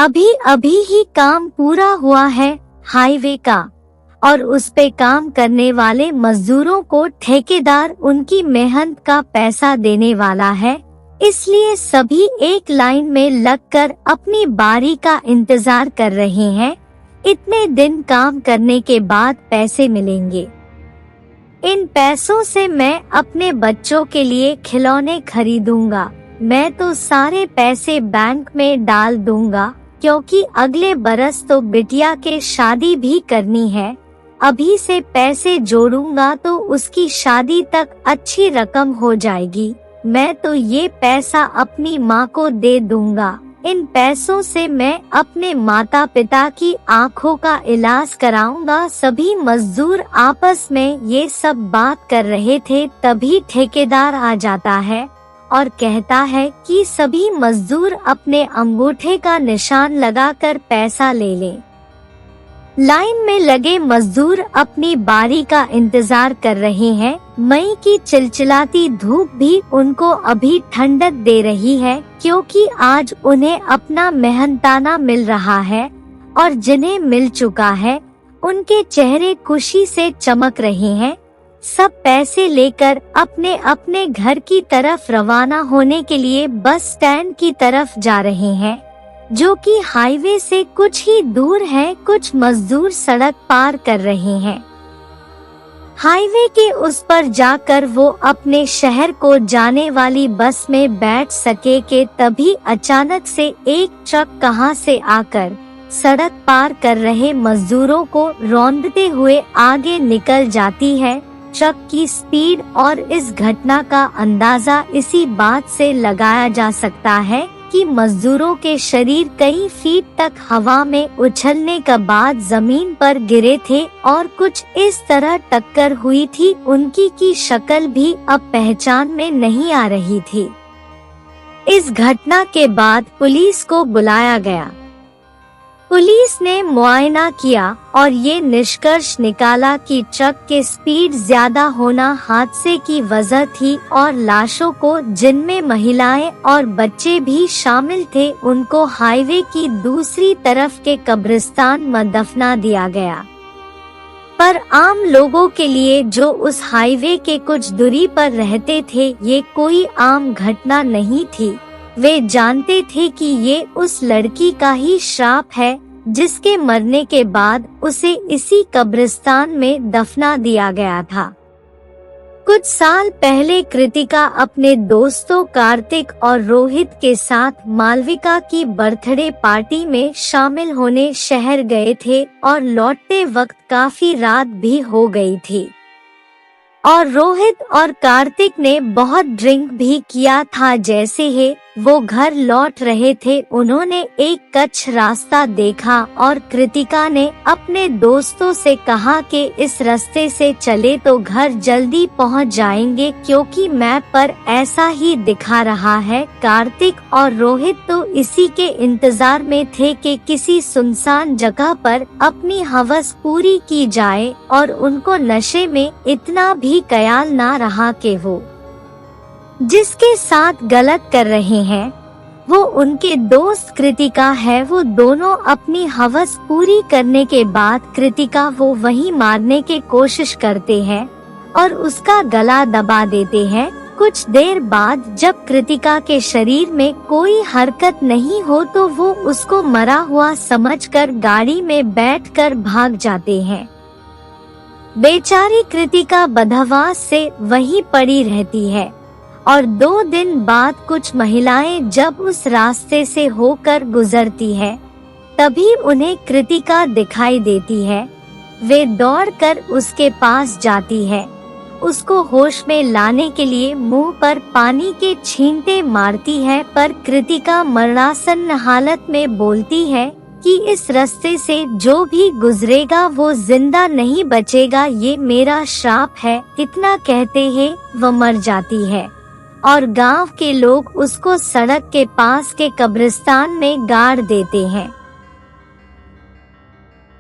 अभी अभी ही काम पूरा हुआ है हाईवे का, और उस पे काम करने वाले मजदूरों को ठेकेदार उनकी मेहनत का पैसा देने वाला है, इसलिए सभी एक लाइन में लगकर अपनी बारी का इंतजार कर रहे हैं। इतने दिन काम करने के बाद पैसे मिलेंगे। इन पैसों से मैं अपने बच्चों के लिए खिलौने खरीदूंगा। मैं तो सारे पैसे बैंक में डाल दूंगा, क्योंकि अगले बरस तो बिटिया के शादी भी करनी है। अभी से पैसे जोड़ूंगा तो उसकी शादी तक अच्छी रकम हो जाएगी। मैं तो ये पैसा अपनी माँ को दे दूंगा। इन पैसों से मैं अपने माता पिता की आँखों का इलाज कराऊंगा। सभी मजदूर आपस में ये सब बात कर रहे थे, तभी ठेकेदार आ जाता है और कहता है कि सभी मजदूर अपने अंगूठे का निशान लगाकर पैसा ले लें। लाइन में लगे मजदूर अपनी बारी का इंतजार कर रहे हैं। मई की चिलचिलाती धूप भी उनको अभी ठंडक दे रही है, क्योंकि आज उन्हें अपना मेहनताना मिल रहा है, और जिन्हें मिल चुका है उनके चेहरे खुशी से चमक रहे हैं। सब पैसे लेकर अपने अपने घर की तरफ रवाना होने के लिए बस स्टैंड की तरफ जा रहे हैं, जो कि हाईवे से कुछ ही दूर है। कुछ मजदूर सड़क पार कर रहे हैं। हाईवे के उस पर जाकर वो अपने शहर को जाने वाली बस में बैठ सके कि तभी अचानक से एक ट्रक कहां से आकर सड़क पार कर रहे मजदूरों को रौंदते हुए आगे निकल जाती है। ट्रक की स्पीड और इस घटना का अंदाजा इसी बात से लगाया जा सकता है कि मजदूरों के शरीर कई फीट तक हवा में उछलने के बाद जमीन पर गिरे थे, और कुछ इस तरह टक्कर हुई थी उनकी की शक्ल भी अब पहचान में नहीं आ रही थी। इस घटना के बाद पुलिस को बुलाया गया। पुलिस ने मुआयना किया और ये निष्कर्ष निकाला कि ट्रक के स्पीड ज्यादा होना हादसे की वजह थी, और लाशों को, जिनमें महिलाएं और बच्चे भी शामिल थे, उनको हाईवे की दूसरी तरफ के कब्रिस्तान में दफना दिया गया। पर आम लोगों के लिए जो उस हाईवे के कुछ दूरी पर रहते थे, ये कोई आम घटना नहीं थी। वे जानते थे कि ये उस लड़की का ही श्राप है, जिसके मरने के बाद उसे इसी कब्रिस्तान में दफना दिया गया था। कुछ साल पहले कृतिका अपने दोस्तों कार्तिक और रोहित के साथ मालविका की बर्थडे पार्टी में शामिल होने शहर गए थे, और लौटते वक्त काफी रात भी हो गई थी, और रोहित और कार्तिक ने बहुत ड्रिंक भी किया था। जैसे ही वो घर लौट रहे थे, उन्होंने एक कच्चा रास्ता देखा, और कृतिका ने अपने दोस्तों से कहा कि इस रास्ते से चले तो घर जल्दी पहुंच जाएंगे, क्योंकि मैप पर ऐसा ही दिखा रहा है। कार्तिक और रोहित तो इसी के इंतजार में थे कि किसी सुनसान जगह पर अपनी हवस पूरी की जाए, और उनको नशे में इतना भी ख्याल ना रहा कि वो जिसके साथ गलत कर रहे हैं वो उनके दोस्त कृतिका है। वो दोनों अपनी हवस पूरी करने के बाद कृतिका वो वहीं मारने की कोशिश करते हैं और उसका गला दबा देते हैं। कुछ देर बाद जब कृतिका के शरीर में कोई हरकत नहीं हो तो वो उसको मरा हुआ समझकर गाड़ी में बैठकर भाग जाते हैं। बेचारी कृतिका बदहवास से वहीं पड़ी रहती है, और 2 दिन बाद कुछ महिलाएं जब उस रास्ते से होकर गुजरती है, तभी उन्हें कृतिका दिखाई देती है। वे दौड़कर उसके पास जाती है, उसको होश में लाने के लिए मुंह पर पानी के छींटे मारती है, पर कृतिका मरणासन्न हालत में बोलती है कि इस रास्ते से जो भी गुजरेगा वो जिंदा नहीं बचेगा, ये मेरा श्राप है। इतना कहते ही वह मर जाती है, और गांव के लोग उसको सड़क के पास के कब्रिस्तान में गाड़ देते हैं।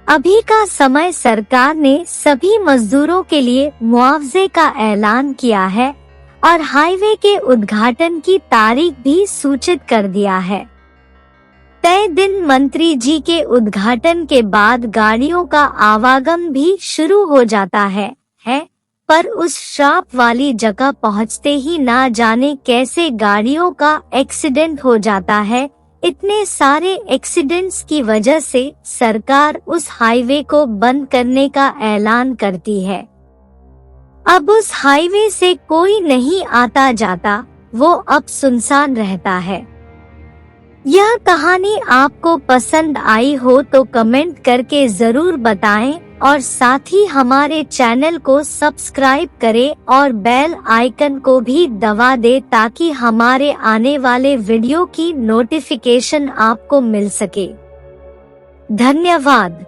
अभी का समय सरकार ने सभी मजदूरों के लिए मुआवजे का ऐलान किया है और हाईवे के उद्घाटन की तारीख भी सूचित कर दिया है। तय दिन मंत्री जी के उद्घाटन के बाद गाड़ियों का आवागमन भी शुरू हो जाता है। पर उस श्राप वाली जगह पहुंचते ही ना जाने कैसे गाड़ियों का एक्सीडेंट हो जाता है। इतने सारे एक्सीडेंट्स की वजह से सरकार उस हाईवे को बंद करने का ऐलान करती है। अब उस हाईवे से कोई नहीं आता जाता, वो अब सुनसान रहता है। यह कहानी आपको पसंद आई हो तो कमेंट करके जरूर बताएं और साथ ही हमारे चैनल को सब्सक्राइब करें और बेल आइकन को भी दबा दें ताकि हमारे आने वाले वीडियो की नोटिफिकेशन आपको मिल सके। धन्यवाद।